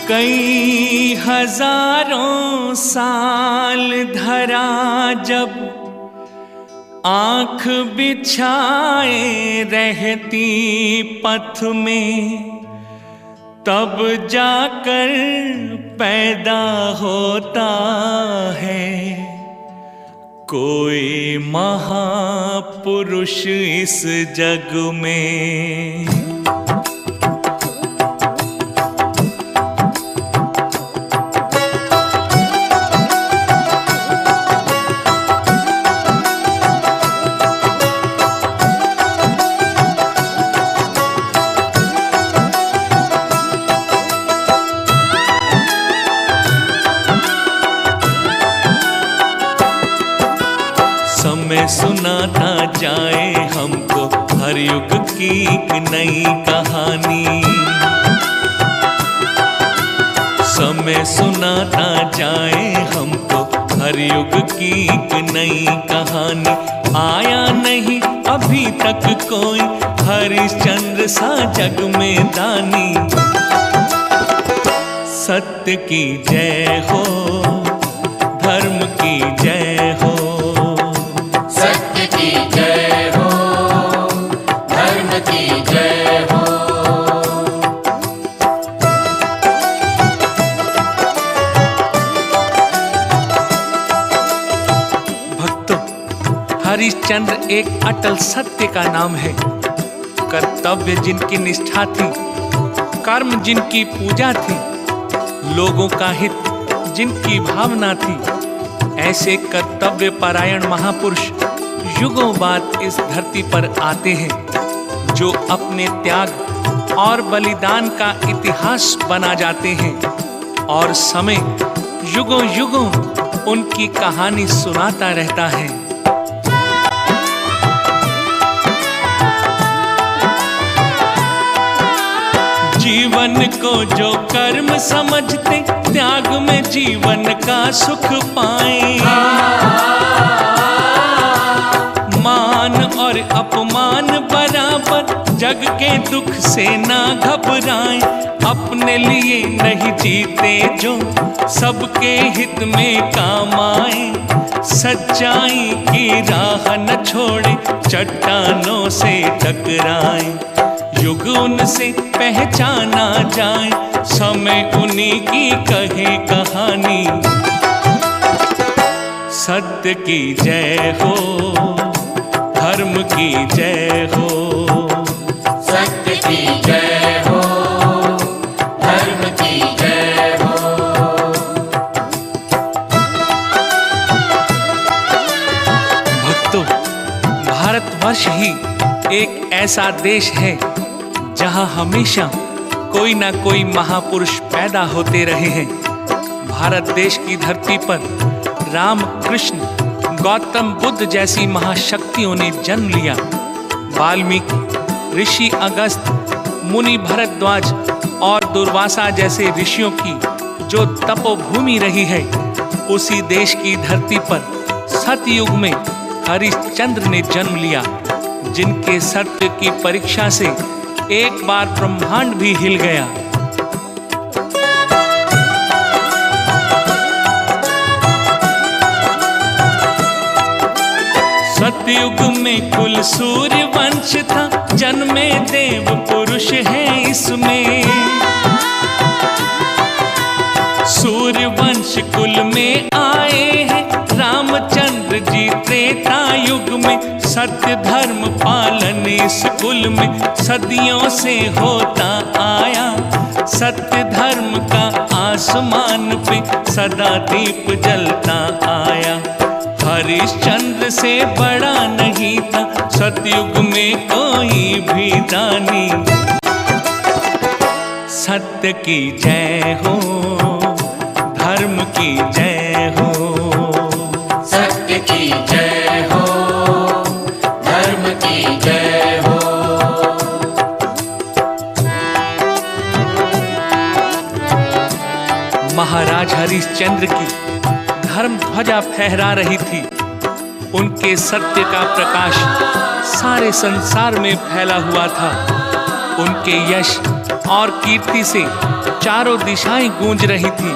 कई हजारों साल धरा जब आँख बिछाए रहती पथ में, तब जाकर पैदा होता है कोई महापुरुष इस जग में। समय सुनाता जाए हमको हर युग की एक नई कहानी। समय सुनाता जाए हमको हर युग की एक नई कहानी। आया नहीं अभी तक कोई हरिश्चंद्र सा जग में दानी। सत्य की जय हो, धर्म की जय हो, सत्य की जय हो, धर्म की जय हो। भक्तों, हरिश्चंद्र एक अटल सत्य का नाम है। कर्तव्य जिनकी निष्ठा थी, कर्म जिनकी पूजा थी, लोगों का हित जिनकी भावना थी, ऐसे कर्तव्य परायण महापुरुष युगों बाद इस धरती पर आते हैं, जो अपने त्याग और बलिदान का इतिहास बना जाते हैं और समय युगों युगों उनकी कहानी सुनाता रहता है। जीवन को जो कर्म समझते, त्याग में जीवन का सुख पाएं। मान और अपमान बराबर, जग के दुख से ना घबराएं। अपने लिए नहीं जीते जो, सबके हित में काम आए। सच्चाई की राह न छोड़े, चट्टानों से टकराएं। युग उनसे पहचाना जाए, समय उन्हीं की कहे कहानी। सत्य की जय हो, धर्म की जय हो, सत्य की जय हो, धर्म की जय हो। भक्तों, भारतवर्ष ही एक ऐसा देश है जहां हमेशा कोई ना कोई महापुरुष पैदा होते रहे हैं। भारत देश की धरती पर राम, कृष्ण, गौतम बुद्ध जैसी महाशक्तियों ने जन्म लिया। वाल्मीकि, ऋषि अगस्त, मुनि भरद्वाज और दुर्वासा जैसे ऋषियों की जो तपोभूमि रही है, उसी देश की धरती पर सतयुग में हरिश्चंद्र ने जन्म लिया, जिनके सत्य की परीक्षा से एक बार ब्रह्मांड भी हिल गया। सतयुग में कुल सूर्य वंश था, जन्मे देव पुरुष है इसमें। सूर्य वंश कुल में आए हैं रामचंद्र जी त्रेता युग में। सत्य धर्म पालन इस कुल में सदियों से होता आया। सत्य धर्म का आसमान पे सदा दीप जलता आया। हरिश्चंद्र से बड़ा नहीं था सतयुग में कोई भी दानी। सत्य की जय हो, धर्म की जय हो, सत्य की जय हो, धर्म की जय हो। महाराज हरिश्चंद्र की धर्म ध्वजा फहरा रही थी। उनके सत्य का प्रकाश सारे संसार में फैला हुआ था। उनके यश और कीर्ति से चारों दिशाएं गूंज रही थी।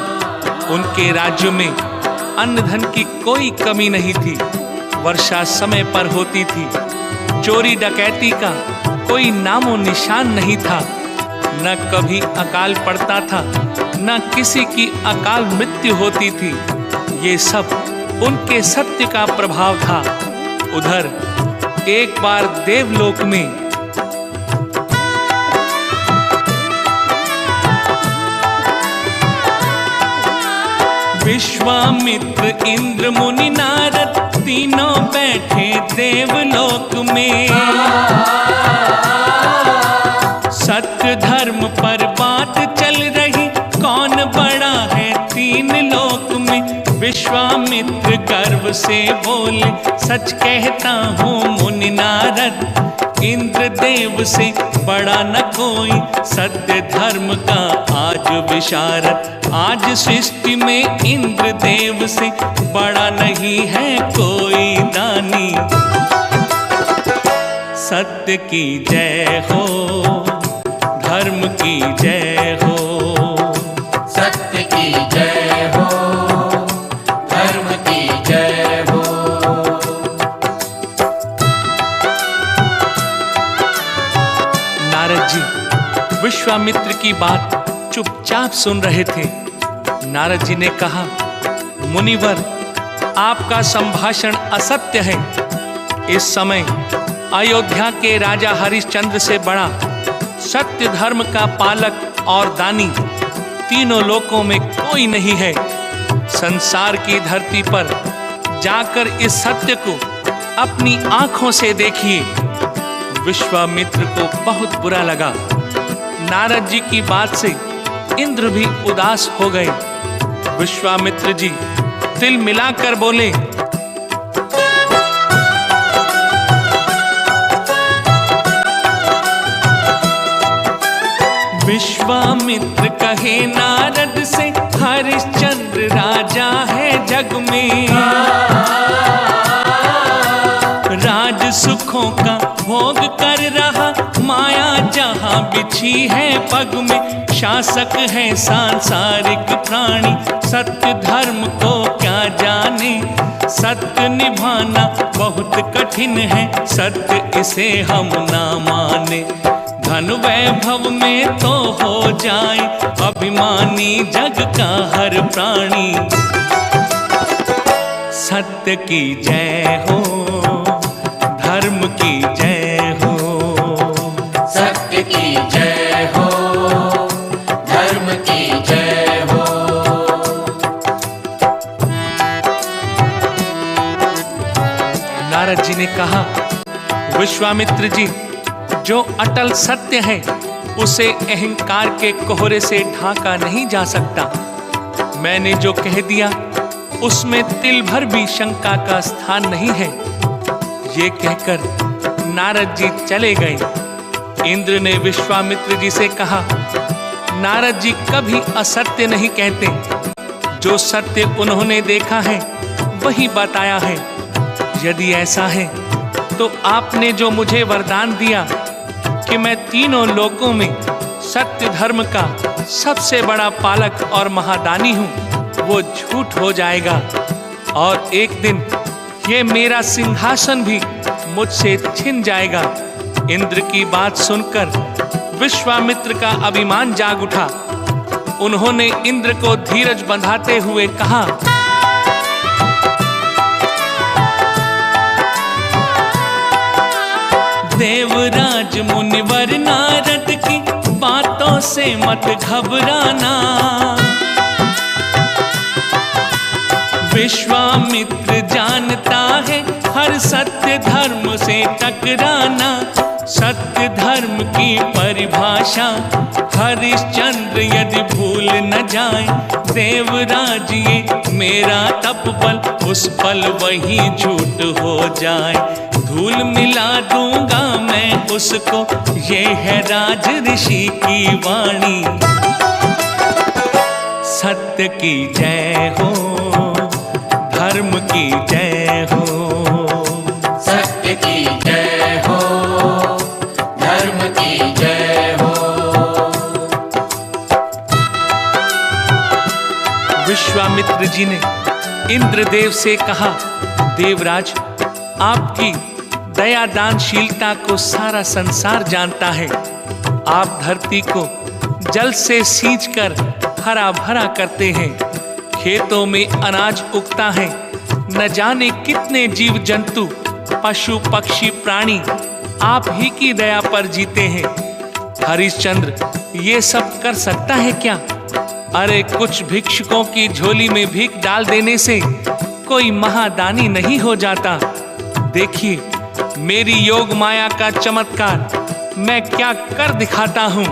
उनके राज्य में अन्न धन की कोई कमी नहीं थी। वर्षा समय पर होती थी। चोरी डकैती का कोई नामो निशान नहीं था। न कभी अकाल पड़ता था, न किसी की अकाल मृत्यु होती थी। ये सब उनके सत्य का प्रभाव था। उधर एक बार देवलोक में विश्वामित्र, इंद्र, मुनि, नारद तीनों बैठे देवलोक में। सत्य धर्म पर बात चल रही, कौन बड़ा है तीन लोक में। विश्वामित्र गर्व से बोले, सच कहता हूँ मुनि नारद, इंद्र देव से बड़ा न कोई। सत्य धर्म का आज विशारद, आज सृष्टि में इंद्र देव से बड़ा नहीं है कोई दानी। सत्य की जय हो, धर्म की जय हो। सत्य की जय हो, धर्म की जय हो। नारद जी विश्वामित्र की बात चुपचाप सुन रहे थे। नारद जी ने कहा, मुनिवर, आपका संभाषण असत्य है। इस समय अयोध्या के राजा हरिश्चंद्र से बड़ा सत्य धर्म का पालक और दानी तीनों लोकों में कोई नहीं है। संसार की धरती पर जाकर इस सत्य को अपनी आंखों से देखिए। विश्वामित्र को बहुत बुरा लगा। नारद जी की बात से इंद्र भी उदास हो गए। विश्वामित्र जी तिल मिलाकर बोले, विश्वामित्र कहे नारद से, हरिश्चंद्र राजा है जग में। राज सुखों का भोग कर रहा, माया जहां बिछी है पग में। शासक है सांसारिक प्राणी, सत्य धर्म को क्या जाने। सत्य निभाना बहुत कठिन है, सत्य इसे हम ना माने। धन वैभव में तो हो जाए अभिमानी जग का हर प्राणी। सत्य की जय हो, धर्म की जय हो। सत्य की जय हो, धर्म की जय हो। नारद जी ने कहा, विश्वामित्र जी, जो अटल सत्य है उसे अहंकार के कोहरे से ढांका नहीं जा सकता। मैंने जो कह दिया उसमें तिल भर भी शंका का स्थान नहीं है। ये कहकर नारद जी चले गए। इंद्र ने विश्वामित्र जी से कहा, नारद जी कभी असत्य नहीं कहते। जो सत्य उन्होंने देखा है वही बताया है। यदि ऐसा है तो आपने जो मुझे वरदान दिया कि मैं तीनों लोकों में सत्य धर्म का सबसे बड़ा पालक और महादानी हूं, वो झूठ हो जाएगा और एक दिन ये मेरा सिंहासन भी मुझसे छिन जाएगा। इंद्र की बात सुनकर विश्वामित्र का अभिमान जाग उठा। उन्होंने इंद्र को धीरज बंधाते हुए कहा, देवराज मुनिवर नारद की बातों से मत घबराना। विश्वामित्र जानता है हर सत्य धर्म से टकराना। सत्य धर्म की परिभाषा हरिश्चंद्र यदि भूल न जाए, देवराज ये मेरा तपबल उस पल वही झूठ हो जाए। धूल मिला दूंगा मैं उसको, ये है राज ऋषि की वाणी। सत्य की जय हो, धर्म की जय हो। सत्य की जय हो, धर्म की जय हो। हरिश्चंद्र जी ने इंद्रदेव से कहा, देवराज, आपकी दया दानशीलता को सारा संसार जानता है। आप धरती को जल से सींचकर हरा भरा करते हैं, खेतों में अनाज उगता है, न जाने कितने जीव जंतु पशु पक्षी प्राणी आप ही की दया पर जीते हैं। हरिश्चंद्र ये सब कर सकता है क्या? अरे कुछ भिक्षुकों की झोली में भीख डाल देने से कोई महादानी नहीं हो जाता। देखिए मेरी योग माया का चमत्कार मैं क्या कर दिखाता हूं।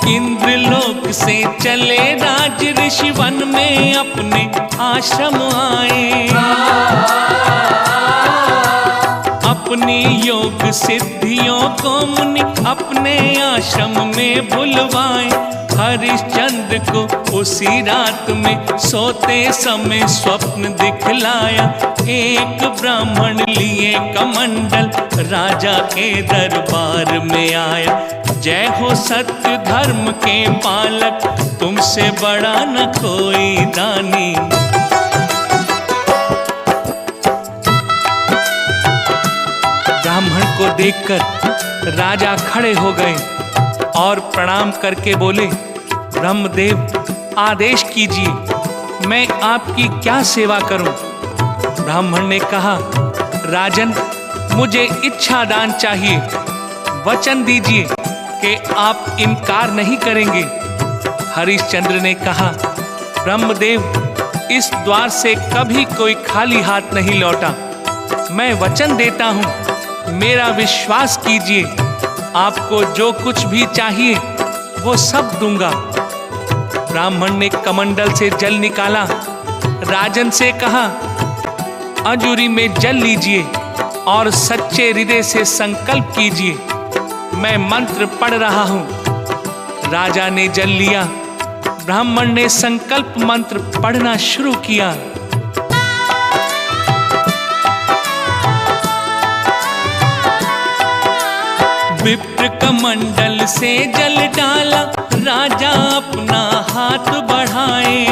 इंद्रलोक से चले राज ऋषि वन में अपने आश्रम आए, अपनी योग सिद्धियों को मुनि अपने आश्रम में बुलवाए। हरिश्चंद्र को उसी रात में सोते समय स्वप्न दिखलाया। एक ब्राह्मण लिए कमंडल राजा के दरबार में आया। जय हो सत्य धर्म के पालक, तुमसे बड़ा न कोई दानी। ब्राह्मण को देखकर राजा खड़े हो गए और प्रणाम करके बोले, ब्रह्मदेव आदेश कीजिए, मैं आपकी क्या सेवा करूं? ब्राह्मण ने कहा, राजन मुझे इच्छा दान चाहिए, वचन दीजिए कि आप इनकार नहीं करेंगे। हरिश्चंद्र ने कहा, ब्रह्मदेव इस द्वार से कभी कोई खाली हाथ नहीं लौटा। मैं वचन देता हूं, मेरा विश्वास कीजिए, आपको जो कुछ भी चाहिए वो सब दूंगा। ब्राह्मण ने कमंडल से जल निकाला, राजन से कहा, अंजूरी में जल लीजिए और सच्चे हृदय से संकल्प कीजिए, मैं मंत्र पढ़ रहा हूं। राजा ने जल लिया। ब्राह्मण ने संकल्प मंत्र पढ़ना शुरू किया। विप्र कमंडल से जल डाला, राजा अपना हाथ बढ़ाए।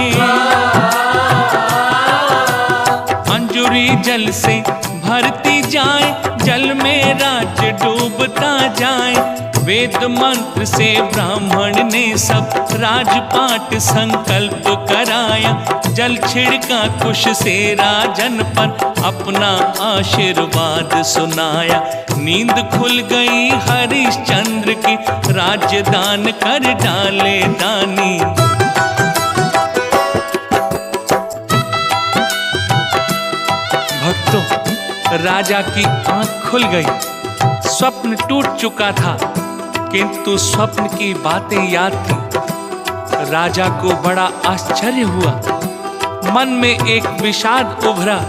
अंजूरी जल से भरती जाए, जल में राज डूबता जाए। वेद मंत्र से ब्राह्मण ने सब राजपाट संकल्प कराया। जल छिड़का कुश से राजन पर अपना आशीर्वाद सुनाया। नींद खुल गई हरिश्चंद्र की, राजदान कर डाले दानी। भक्तों, राजा की आंख खुल गई। स्वप्न टूट चुका था, किंतु स्वप्न की बातें याद थी। राजा को बड़ा आश्चर्य हुआ, मन में एक विषाद उभरा।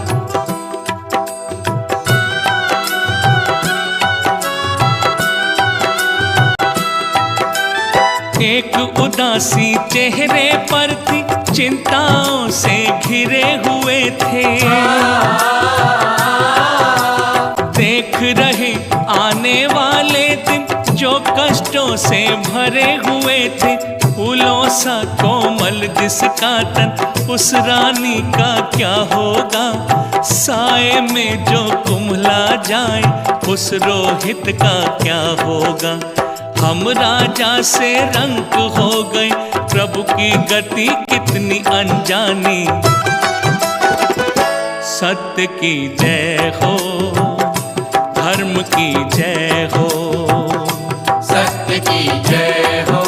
एक उदासी चेहरे पर थी, चिंताओं से घिरे हुए थे। देख रहे आने वाले दिन जो कष्टों से भरे हुए थे। फूलों सा कोमल जिसका तन, उस रानी का क्या होगा? साए में जो कुम्हला जाए, उस रोहित का क्या होगा? हम राजा से रंग हो गए, प्रभु की गति कितनी अनजानी। सत्य की जय हो, धर्म की जय हो। सत्य की जय हो,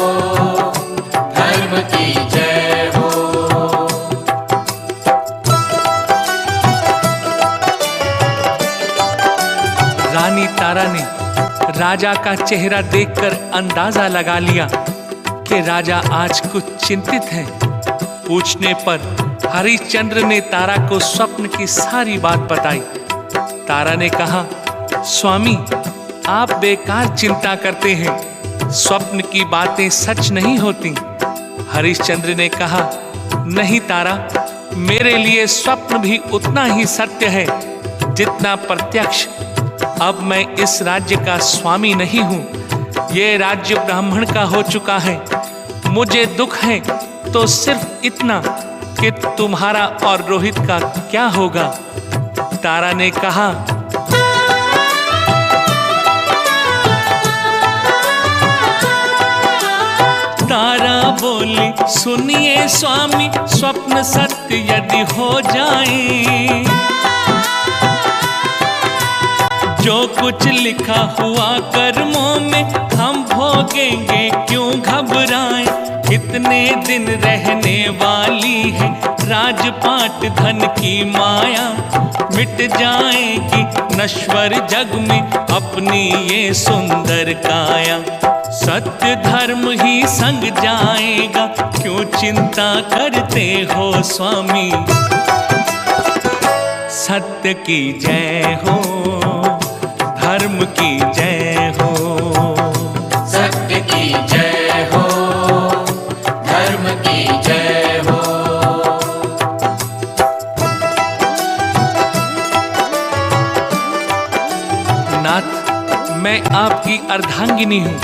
धर्म की जय हो। रानी तारा ने राजा का चेहरा देखकर अंदाजा लगा लिया कि राजा आज कुछ चिंतित हैं। पूछने पर हरिश्चंद्र ने तारा को स्वप्न की सारी बात बताई। तारा ने कहा, स्वामी आप बेकार चिंता करते हैं, स्वप्न की बातें सच नहीं होती। हरिश्चंद्र ने कहा, नहीं तारा, मेरे लिए स्वप्न भी उतना ही सत्य है जितना प्रत्यक्ष। अब मैं इस राज्य का स्वामी नहीं हूँ, ये राज्य ब्राह्मण का हो चुका है। मुझे दुख है तो सिर्फ इतना कि तुम्हारा और रोहित का क्या होगा। तारा ने कहा, तारा बोली, सुनिए स्वामी, स्वप्न सत्य यदि हो जाए, जो कुछ लिखा हुआ कर्मों में हम भोगेंगे, क्यों घबराएं। कितने दिन रहने वाली है राजपाट धन की माया, मिट जाएगी नश्वर जग में अपनी ये सुंदर काया। सत्य धर्म ही संग जाएगा, क्यों चिंता करते हो स्वामी। सत्य की जय हो, धर्म की जय हो। सत्य की जय हो, धर्म की जय हो। नाथ, मैं आपकी अर्धांगिनी हूँ,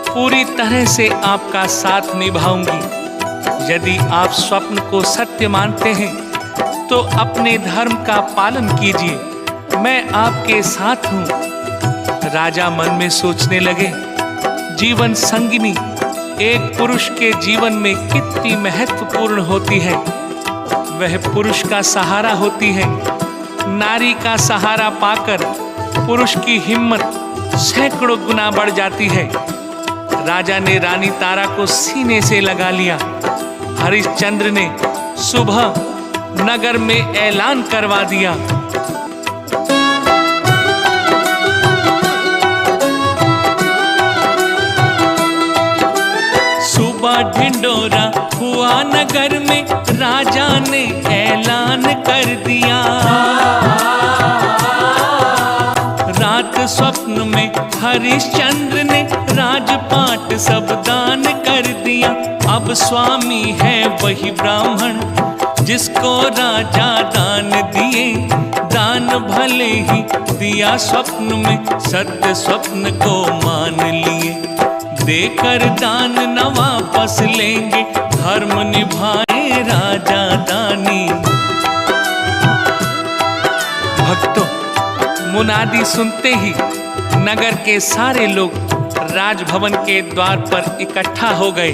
पूरी तरह से आपका साथ निभाऊंगी। यदि आप स्वप्न को सत्य मानते हैं तो अपने धर्म का पालन कीजिए, मैं आपके साथ हूँ। राजा मन में सोचने लगे, जीवन संगिनी एक पुरुष के जीवन में कितनी महत्वपूर्ण होती है। वह पुरुष का सहारा होती है। नारी का सहारा पाकर पुरुष की हिम्मत सैकड़ों गुना बढ़ जाती है। राजा ने रानी तारा को सीने से लगा लिया। हरिश्चंद्र ने सुबह नगर में ऐलान करवा दिया, सुबह ढिंडोरा हुआ नगर में, राजा ने ऐलान कर दिया। रात स्वप्न में हरिश्चंद्र ने राजपाट सब दान कर दिया। अब स्वामी है वही ब्राह्मण जिसको राजा दान दिए। दान भले ही दिया स्वप्न में, सत्य स्वप्न को मान लिए। देकर दान न वापस लेंगे, धर्म निभाए राजा दानी। भक्तों, मुनादी सुनते ही नगर के सारे लोग राजभवन के द्वार पर इकट्ठा हो गए।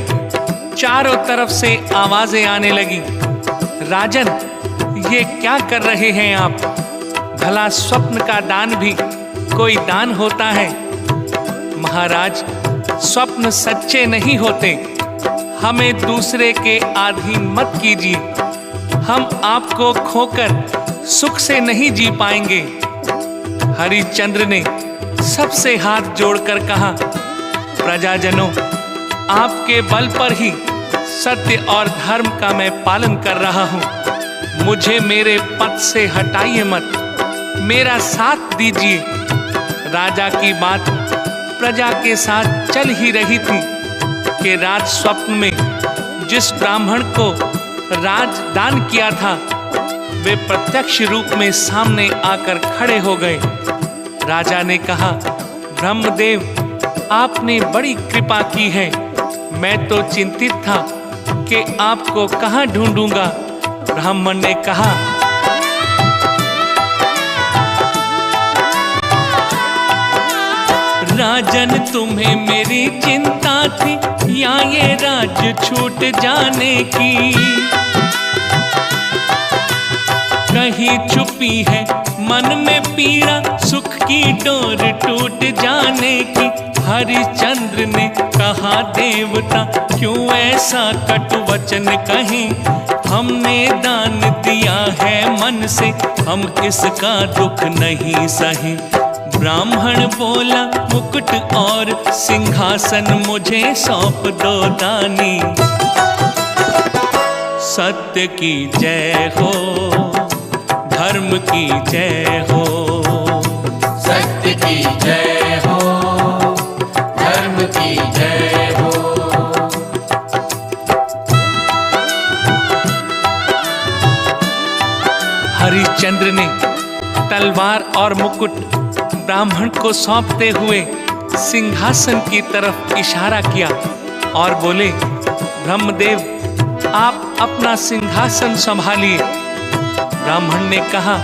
चारों तरफ से आवाजें आने लगी, राजन, ये क्या कर रहे हैं आप? भला स्वप्न का दान भी कोई दान होता है? महाराज, स्वप्न सच्चे नहीं होते, हमें दूसरे के अधीन मत कीजिए। हम आपको खोकर सुख से नहीं जी पाएंगे। हरिश्चंद्र ने सबसे हाथ जोड़कर कहा, प्रजाजनों, आपके बल पर ही सत्य और धर्म का मैं पालन कर रहा हूँ। मुझे मेरे पद से हटाइए मत, मेरा साथ दीजिए। राजा की बात प्रजा के साथ चल ही रही थी कि राज स्वप्न में जिस ब्राह्मण को राज दान किया था, वे प्रत्यक्ष रूप में सामने आकर खड़े हो गए। राजा ने कहा, ब्रह्मदेव, आपने बड़ी कृपा की है। मैं तो चिंतित था कि आपको कहाँ ढूंढूंगा। ब्राह्मण ने कहा, राजन, तुम्हें मेरी चिंता थी या ये राज्य छूट जाने की? कहीं छुपी है मन में पीड़ा, सुख की डोर टूट जाने की? हरिश्चंद्र ने कहा, देवता, क्यों ऐसा कटु वचन कहे? हमने दान दिया है मन से, हम इसका दुख नहीं सहे। ब्राह्मण बोला, मुकुट और सिंहासन मुझे सौंप दो दानी। सत्य की जय हो, धर्म की जय हो। सत्य की जय हो, धर्म की जय हो। हरिश्चंद्र ने तलवार और मुकुट ब्राह्मण को सौंपते हुए सिंहासन की तरफ इशारा किया और बोले, ब्रह्मदेव, आप अपना सिंहासन संभालिए। ब्राह्मण ने कहा,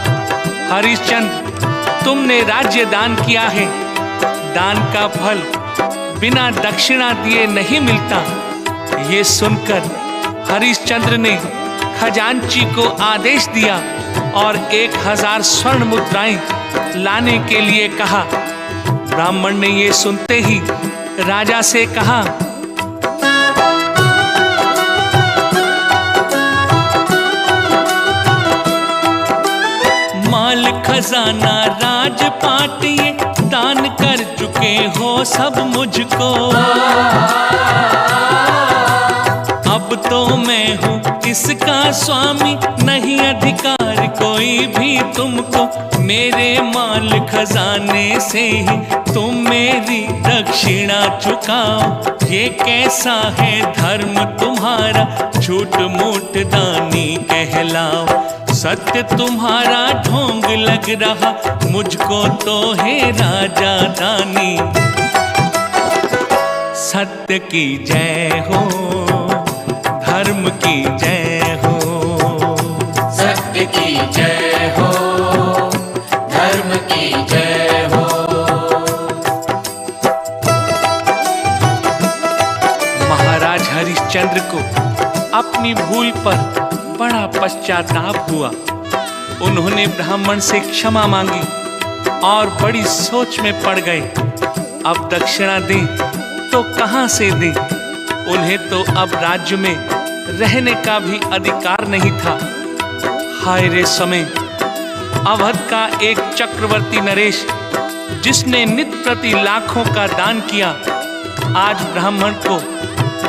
हरिश्चंद्र, तुमने राज्य दान किया है। दान का फल बिना दक्षिणा दिए नहीं मिलता। ये सुनकर हरिश्चंद्र ने खजांची को आदेश दिया और 1000 स्वर्ण मुद्राएं लाने के लिए कहा। ब्राह्मण ने ये सुनते ही राजा से कहा, माल खजाना राजपाट ये दान कर चुके हो सब मुझको। अब तो मैं हूँ इसका स्वामी, नहीं अधिकार कोई भी तुमको। मेरे माल खजाने से ही तुम मेरी दक्षिणा चुकाओ। ये कैसा है धर्म तुम्हारा, झूठ मूठ दानी कहलाओ। सत्य तुम्हारा ढोंग लग रहा, मुझको तो है राजा दानी। सत्य की जय हो, धर्म की जय हो। सत्य की जय हो, धर्म की जय हो। महाराज हरिश्चंद्र को अपनी भूल पर बड़ा पश्चाताप हुआ। उन्होंने ब्राह्मण से क्षमा मांगी और बड़ी सोच में पड़ गए। अब दक्षिणा दें तो कहां से दें? उन्हें तो अब राज्य में रहने का भी अधिकार नहीं था। हाय रे समय! अवध का एक चक्रवर्ती नरेश, जिसने नित प्रति लाखों का दान किया, आज ब्राह्मण को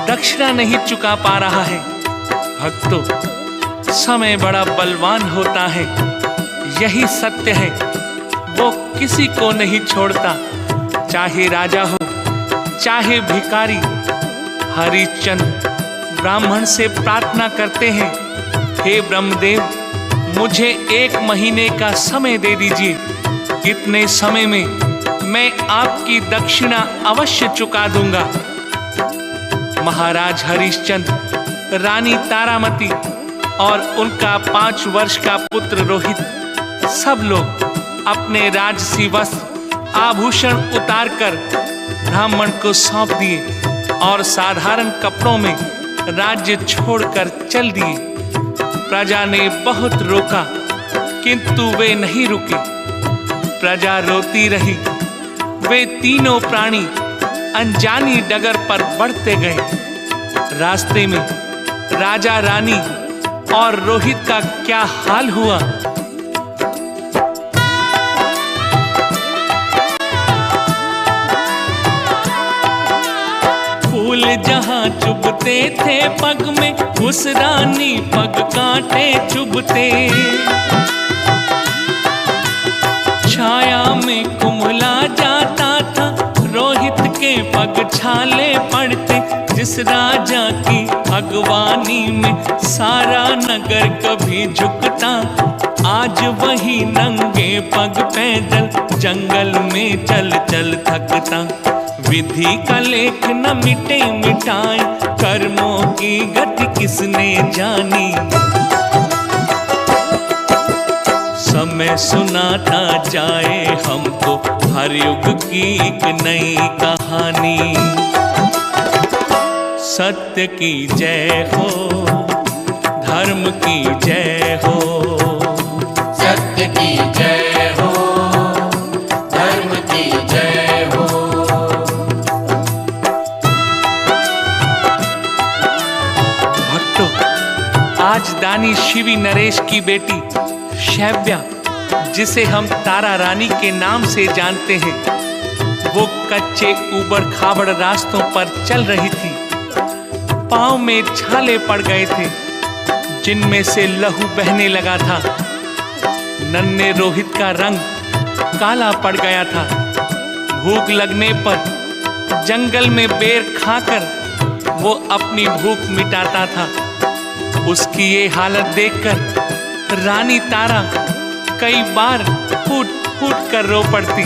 दक्षिणा नहीं चुका पा रहा है। भक्तों, समय बड़ा बलवान होता है, यही सत्य है। वो किसी को नहीं छोड़ता, चाहे राजा हो चाहे भिखारी। हरिश्चंद्र ब्राह्मण से प्रार्थना करते हैं, हे ब्रह्मदेव, मुझे 1 महीने का समय दे दीजिए। इतने समय में मैं आपकी दक्षिणा अवश्य चुका दूंगा। महाराज हरिश्चंद्र, रानी तारामती और उनका 5 वर्ष का पुत्र रोहित, सब लोग अपने राजसी वस्त्र आभूषण उतारकर ब्राह्मण को सौंप दिए और साधारण कपड़ों में राज्य छोड़कर चल दिए। प्रजा ने बहुत रोका, किंतु वे नहीं रुके। प्रजा रोती रही। वे तीनों प्राणी अनजानी डगर पर बढ़ते गए। रास्ते में राजा रानी और रोहित का क्या हाल हुआ। फूल जहां चुभते थे पग में, उस रानी पग कांटे चुभते। छाया में कुम्हला जाता था, रोहित के पग छाले पड़ते। जिस राजा की अगवानी में सारा नगर कभी झुकता, आज वही नंगे पग पैदल जंगल में चल चल थकता। विधि का लेख न मिटे मिटाए, कर्मों की गति किसने जानी। समय सुनाता जाए हमको हर युग की एक नई कहानी। सत्य की जय हो, धर्म की जय हो। सत्य की जय हो, धर्म की जय हो। भक्तों, आज दानी शिवी नरेश की बेटी शैव्या, जिसे हम तारा रानी के नाम से जानते हैं, वो कच्चे ऊबड़ खाबड़ रास्तों पर चल रही थी। पांव में छाले पड़ गए थे, जिनमें से लहू बहने लगा था। नन्हे रोहित का रंग काला पड़ गया था। भूख लगने पर जंगल में बेर खाकर वो अपनी भूख मिटाता था। उसकी ये हालत देखकर रानी तारा कई बार फूट फूट कर रो पड़ती।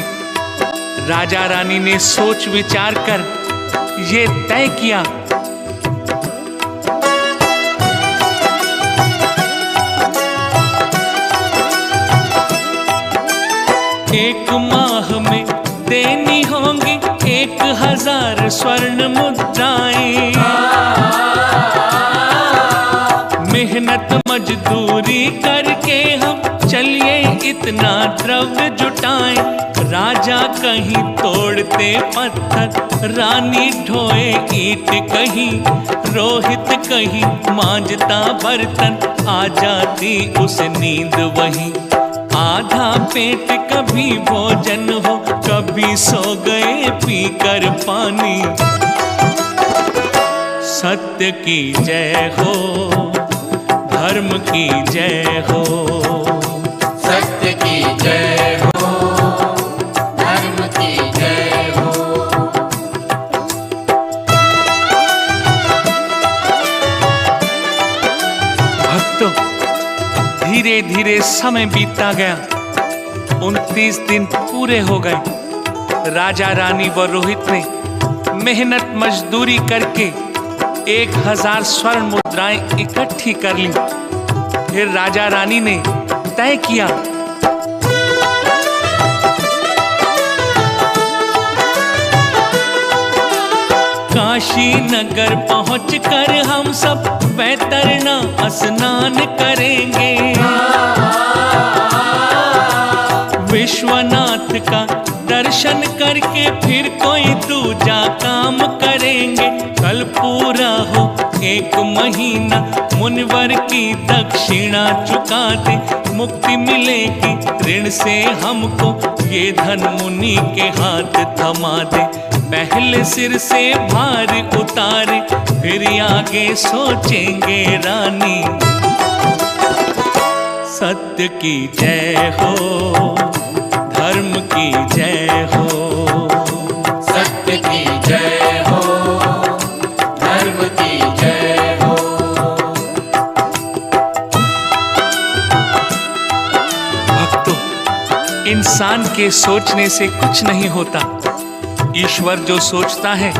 राजा रानी ने सोच विचार कर ये तय किया, एक माह में देनी होंगी 1000 स्वर्ण मुद्राएं। मेहनत मजदूरी करके हम चलिए इतना द्रव्य जुटाएं। राजा कहीं तोड़ते पत्थर, रानी ढोए ईंट कहीं, रोहित कहीं मांजता बर्तन, आ जाती उसे नींद वहीं। आधा पेट कभी भोजन हो, कभी सो गए पीकर पानी। सत्य की जय हो, धर्म की जय हो, सत्य की जय हो, धर्म की जय हो। भक्तों, धीरे धीरे समय बीतता गया। 29 दिन पूरे हो गए। राजा रानी व रोहित ने मेहनत मजदूरी करके 1000 स्वर्ण मुद्राएं इकट्ठी कर ली। फिर राजा रानी ने तय किया, काशी नगर पहुंचकर हम सब वैतरणा स्नान करेंगे। विश्वनाथ का दर्शन करके फिर कोई दूजा काम करेंगे। कल पूरा हो 1 महीना, मुनिवर की दक्षिणा चुका दे, मुक्ति मिलेगी ऋण से हमको, ये धन मुनि के हाथ थमा दे। पहले सिर से भार उतारे, फिर आगे सोचेंगे रानी। सत्य की जय हो, धर्म की जय हो, सत्य की जय हो, धर्म की जय हो। भक्तों, इंसान के सोचने से कुछ नहीं होता। ईश्वर जो सोचता है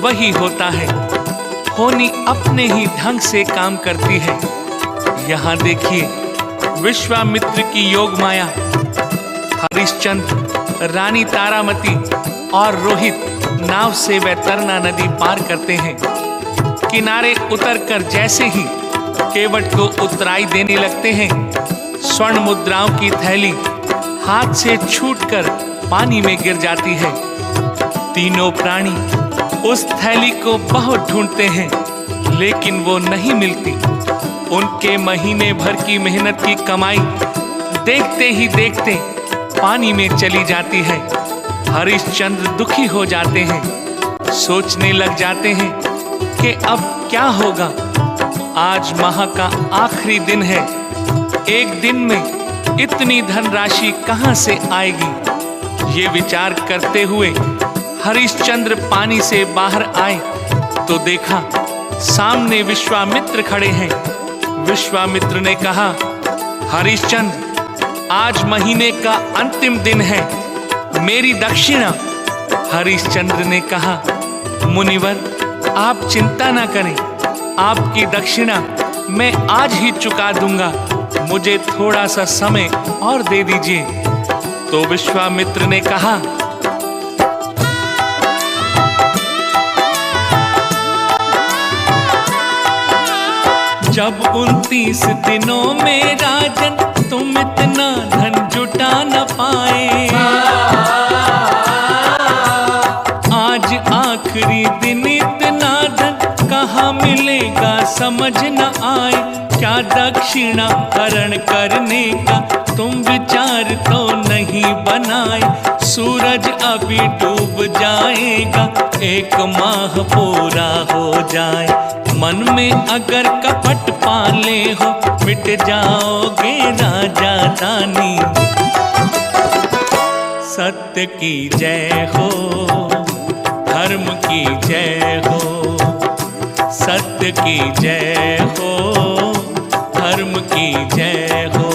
वही होता है। होनी अपने ही ढंग से काम करती है। यहाँ देखिए, विश्वामित्र की योग माया, हरिश्चंद्र, रानी तारामती और रोहित नाव से वैतरणा नदी पार करते हैं। किनारे उतरकर जैसे ही केवट को उतराई देने लगते हैं, स्वर्ण मुद्राओं की थैली हाथ से छूटकर पानी में गिर जाती है। तीनों प्राणी उस थैली को बहुत ढूंढते हैं, लेकिन वो नहीं मिलती। उनके महीने भर की मेहनत की कमाई देखते ही देखते पानी में चली जाती है। हरिश्चंद्र दुखी हो जाते हैं, सोचने लग जाते हैं कि अब क्या होगा। आज माह का आखिरी दिन है। एक दिन में इतनी धनराशि कहां से आएगी। ये विचार करते हुए हरिश्चंद्र पानी से बाहर आए तो देखा सामने विश्वामित्र खड़े हैं। विश्वामित्र ने कहा, हरिश्चंद्र, आज महीने का अंतिम दिन है, मेरी दक्षिणा। हरिश्चंद्र ने कहा, मुनिवर, आप चिंता ना करें, आपकी दक्षिणा मैं आज ही चुका दूंगा, मुझे थोड़ा सा समय और दे दीजिए। तो विश्वामित्र ने कहा, जब 29 दिनों में राजन तुम इतना धन जुटा न पाए, आज आखिरी दिन इतना धन कहाँ मिलेगा समझ न आए। क्या दक्षिणा हरण करने का तुम विचार तो नहीं बनाए। सूरज अभी डूब जाएगा, 1 माह पूरा हो जाए। मन में अगर कपट पाले हो, मिट जाओगे राजा दानी। सत्य की जय हो, धर्म की जय हो, सत्य की जय हो, धर्म की जय हो,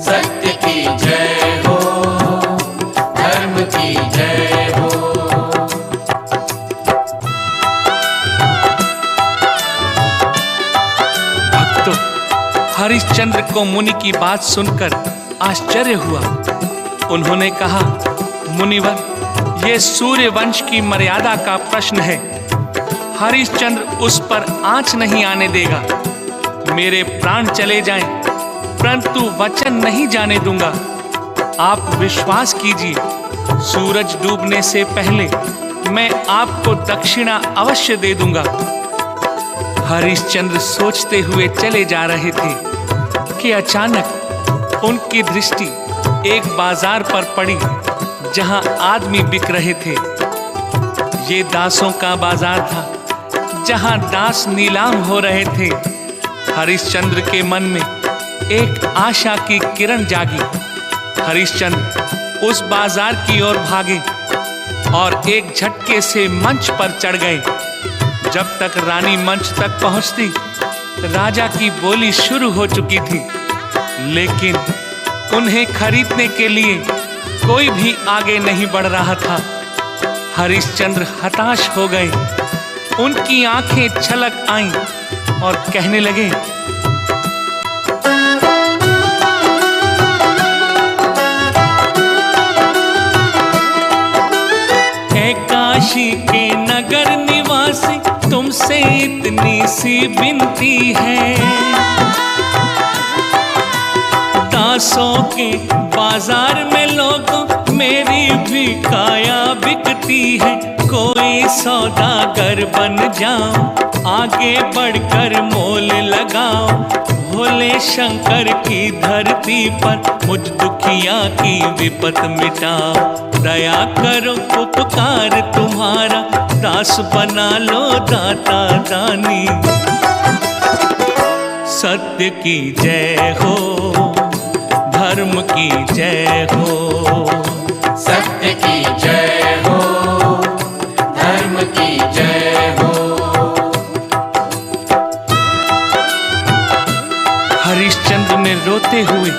सत्य की जय हो, धर्म की हरिश्चंद्र को मुनि की बात सुनकर आश्चर्य हुआ। उन्होंने कहा, मुनिवर, ये सूर्य वंश की मर्यादा का प्रश्न है। हरिश्चंद्र उस पर आंच नहीं आने देगा। मेरे प्राण चले जाएं, परंतु वचन नहीं जाने दूंगा। आप विश्वास कीजिए, सूरज डूबने से पहले मैं आपको दक्षिणा अवश्य दे दूंगा। हरिश्चंद्र सोचते हुए चले जा रहे थे कि अचानक उनकी दृष्टि एक बाजार पर पड़ी जहां आदमी बिक रहे थे। ये दासों का बाजार था जहां दास नीलाम हो रहे थे। हरिश्चंद्र के मन में एक आशा की किरण जागी। हरिश्चंद्र उस बाजार की ओर भागे और एक झटके से मंच पर चढ़ गए। जब तक रानी मंच तक पहुंचती, राजा की बोली शुरू हो चुकी थी, लेकिन उन्हें खरीदने के लिए कोई भी आगे नहीं बढ़ रहा था। हरिश्चंद्र हताश हो गए। उनकी आंखें छलक आईं और कहने लगे, ऐ काशी के नगर निवासी, तुमसे इतनी सी विनती है। दासों के बाजार में लोगों मेरी भी काया बिकती है। कोई सौदागर बन जाओ, आगे बढ़कर मोल लगाओ। भोले शंकर की धरती पर मुझ दुखिया की विपत मिटाओ। दया करो उपकार तुम्हारा, दास बना लो दाता दानी। सत्य की जय हो, धर्म की जय हो। सत्य की जय हो, धर्म की जय हो। हरिश्चंद्र ने रोते हुए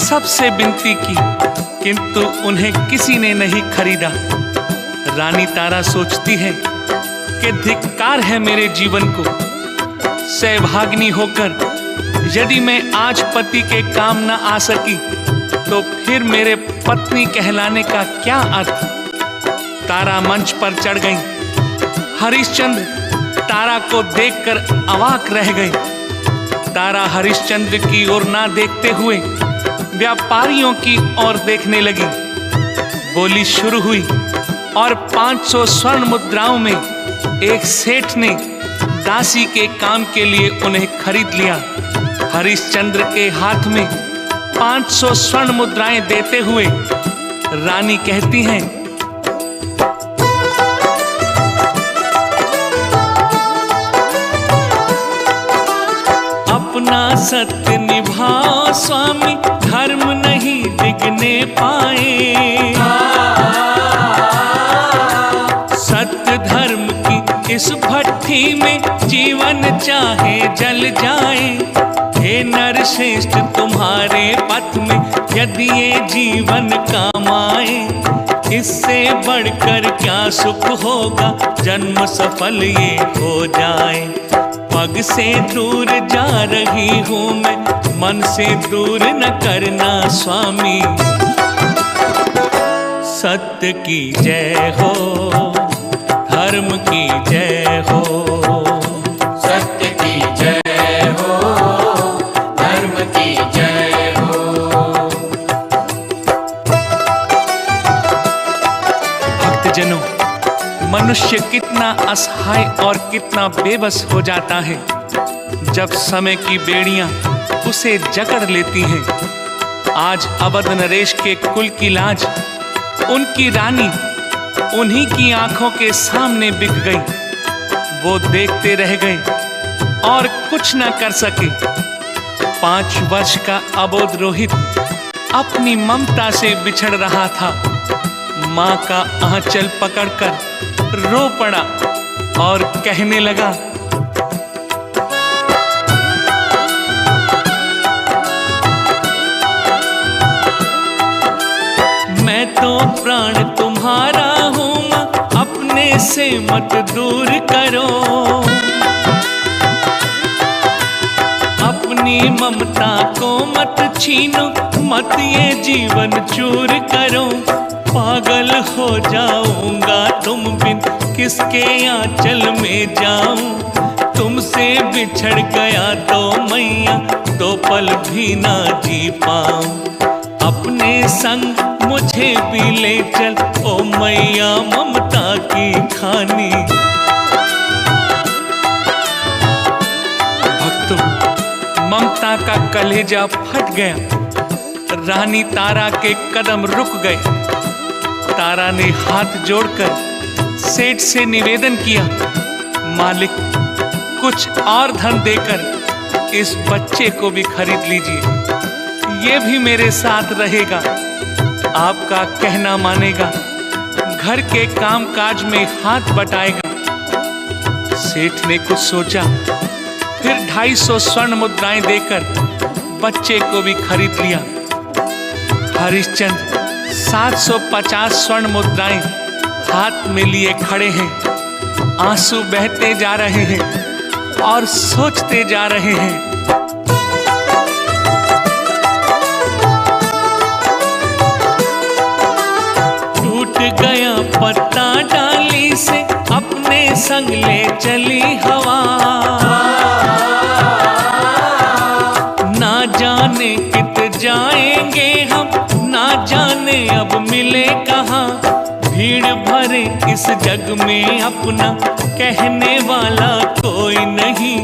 सबसे विनती की, किंतु उन्हें किसी ने नहीं खरीदा। रानी तारा सोचती है कि धिक्कार है मेरे जीवन को। सौभाग्नी होकर यदि मैं आज पति के काम न आ सकी, तो फिर मेरे पत्नी कहलाने का क्या अर्थ। तारा मंच पर चढ़ गई। हरिश्चंद्र तारा को देखकर अवाक रह गए। तारा हरिश्चंद्र की ओर ना देखते हुए व्यापारियों की ओर देखने लगी। बोली शुरू हुई और 500 स्वर्ण मुद्राओं में एक सेठ ने दासी के काम के लिए उन्हें खरीद लिया। हरिश्चंद्र के हाथ में 500 स्वर्ण मुद्राएं देते हुए रानी कहती हैं, अपना सत्य निभाओ स्वामी, धर्म नहीं डिगने पाए। सत्य धर्म की इस भट्ठी में जीवन चाहे जल जाए। हे नरश्रेष्ठ तुम्हारे पथ में यदि ये जीवन काम आए, इससे बढ़कर क्या सुख होगा, जन्म सफल ये हो जाए। पग से दूर जा रही हूँ मैं, मन से दूर न करना स्वामी। सत्य की जय हो, धर्म की जय हो। सत्य की जय हो, धर्म की जय हो। भक्तजनों, मनुष्य कितना असहाय और कितना बेबस हो जाता है जब समय की बेड़ियां उसे जकड़ लेती हैं। आज अवध नरेश के कुल की लाज, उनकी रानी उन्हीं की आंखों के सामने बिक गई। वो देखते रह गए और कुछ न कर सके। 5 वर्ष का अबोध रोहित अपनी ममता से बिछड़ रहा था। माँ का आंचल पकड़कर रो पड़ा और कहने लगा, मैं तो प्राण तुम्हारा हूँ माँ, अपने से मत दूर करो। अपनी ममता को मत छीनो, मत ये जीवन चूर करो। पागल हो जाऊंगा तुम बिन, किसके आंचल में जाऊं। तुमसे बिछड़ गया तो मैया, दो पल भी ना जी पाऊं। अपने संग मुझे भी ले चल, ओ मैया ममता की खानी। भक्तों, ममता का कलेजा फट गया। रानी तारा के कदम रुक गए। तारा ने हाथ जोड़कर सेठ से निवेदन किया, मालिक कुछ और धन देकर इस बच्चे को भी खरीद लीजिए। ये भी मेरे साथ रहेगा, आपका कहना मानेगा, घर के काम काज में हाथ बटाएगा। सेठ ने कुछ सोचा, फिर 250 स्वर्ण मुद्राएं देकर बच्चे को भी खरीद लिया। हरिश्चंद्र 750 स्वर्ण मुद्राएं हाथ में लिए खड़े हैं। आंसू बहते जा रहे हैं और सोचते जा रहे हैं। टूट गया पत्ता डाली से, अपने संग ले चली हवा। ना जाने कित जाएंगे हम, ना जाने अब मिले कहाँ। भीड़ भरे इस जग में अपना कहने वाला कोई नहीं।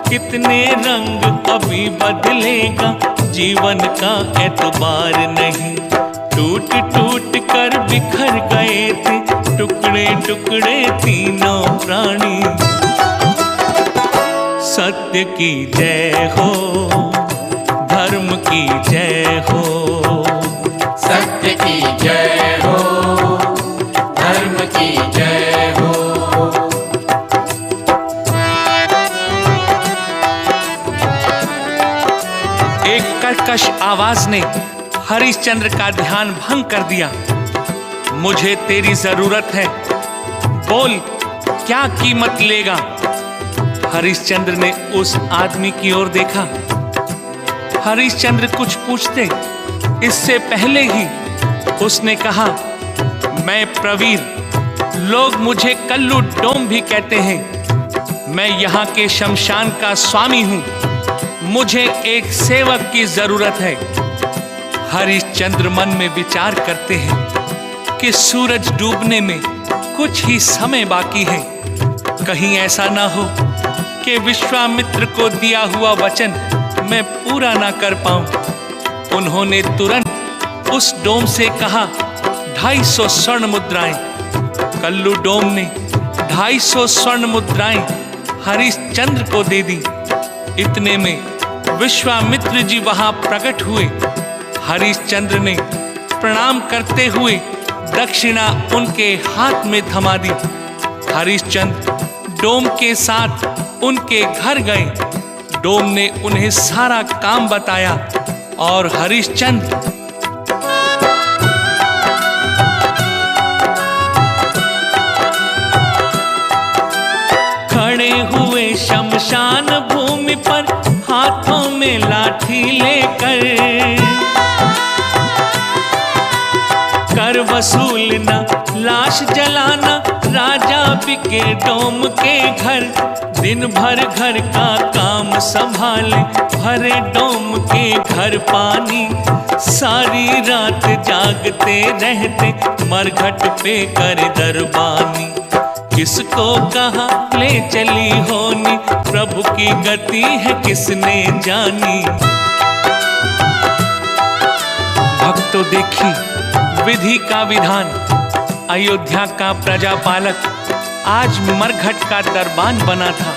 कितने रंग अभी बदलेगा, जीवन का एतबार नहीं। टूट टूट कर बिखर गए थे, टुकड़े टुकड़े तीनों प्राणी। सत्य की जय हो, धर्म की जय हो। सत्य की जय हो, धर्म की जय हो। एक कर्कश आवाज ने हरिश्चंद्र का ध्यान भंग कर दिया। मुझे तेरी जरूरत है, बोल क्या कीमत लेगा। हरिश्चंद्र ने उस आदमी की ओर देखा। हरिश्चंद्र कुछ पूछते इससे पहले ही उसने कहा, मैं प्रवीर, लोग मुझे कल्लू डोम भी कहते हैं। मैं यहाँ के शमशान का स्वामी हूँ। मुझे एक सेवक की जरूरत है। हरिश्चंद्र मन में विचार करते हैं कि सूरज डूबने में कुछ ही समय बाकी है। कहीं ऐसा ना हो कि विश्वामित्र को दिया हुआ वचन मैं पूरा ना कर पाऊं। उन्होंने तुरंत उस डोम से कहा, 250 स्वर्ण मुद्राएं। कल्लू डोम ने 250 स्वर्ण मुद्राएं हरिश्चंद्र को दे दी। इतने में विश्वामित्र जी वहां प्रकट हुए। हरिश्चंद्र ने प्रणाम करते हुए दक्षिणा उनके हाथ में थमा दी। हरिश्चंद्र डोम के साथ उनके घर गए। डोम ने उन्हें सारा काम बताया और हरिश्चंद्र खड़े हुए शमशान भूमि पर, हाथों में लाठी लेकर। कर वसूलना, लाश जलाना, राजा बिके डोम के घर। दिन भर घर का काम संभाले, भरे डोम के घर पानी। सारी रात जागते रहते, मरघट पे कर दरबानी। किसको कहा ले चली होनी, प्रभु की गति है किसने जानी। भक्तों देखी विधि का विधान। अयोध्या का प्रजापालक आज मरघट का दरबान बना था।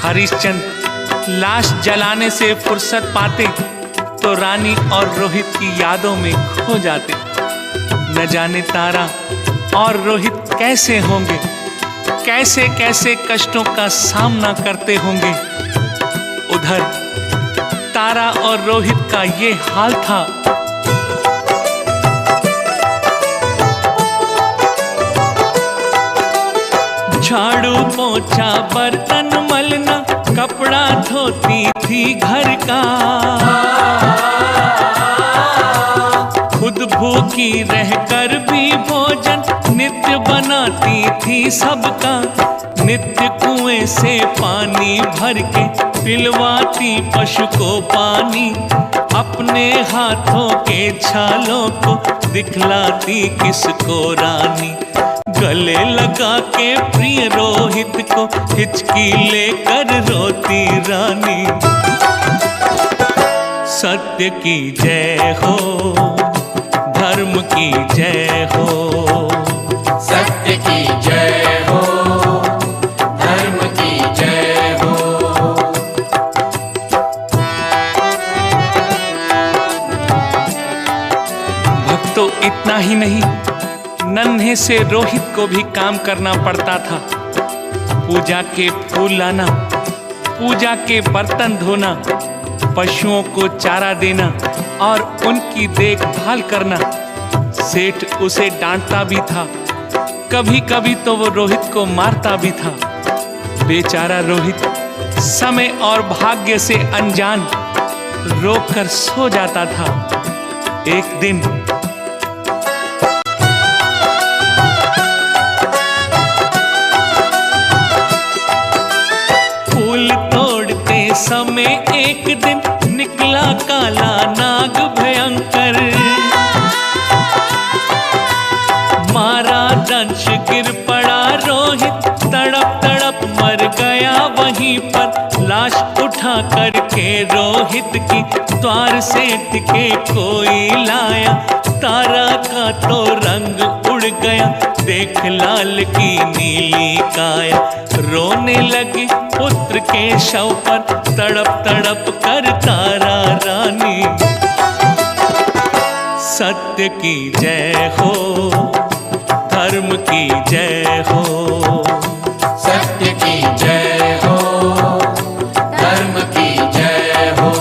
हरिश्चंद्र लाश जलाने से फुर्सत पाते तो रानी और रोहित की यादों में खो जाते। न जाने तारा और रोहित कैसे होंगे, कैसे कैसे कष्टों का सामना करते होंगे। उधर तारा और रोहित का ये हाल था। झाड़ू पोछा बर्तन मलना, कपड़ा धोती थी घर का, खुद भूखी रहकर भी भोजन नित्य बनाती थी सबका। नित्य कुएं से पानी भर के पिलवाती पशु को पानी, अपने हाथों के छालों को दिखलाती किसको रानी। गले लगा के प्रिय रोहित को हिचकी लेकर रोती रानी। सत्य की जय हो, धर्म की जय हो, सत्य की जय हो, धर्म की जय हो। भक्तों, इतना ही नहीं, नन्हे से रोहित को भी काम करना पड़ता था। पूजा के फूल लाना, पूजा के बर्तन धोना, पशुओं को चारा देना और उनकी देखभाल करना। सेठ उसे डांटता भी था, कभी कभी तो वो रोहित को मारता भी था। बेचारा रोहित समय और भाग्य से अनजान रोकर सो जाता था। एक दिन समय एक दिन निकला काला नाग भयंकर, मारा दंश गिर पड़ा रोहित, तड़प तड़प मर गया वहीं पर। लाश उठा करके रोहित की द्वार सेठ के कोई लाया, तारा का तो रंग उड़ गया, देख लाल की नीली काया। रोने लगी पुत्र के शव पर, तड़प तड़प कर तारा रानी। सत्य की जय हो, धर्म की जय हो, सत्य की जय हो, धर्म की जय हो।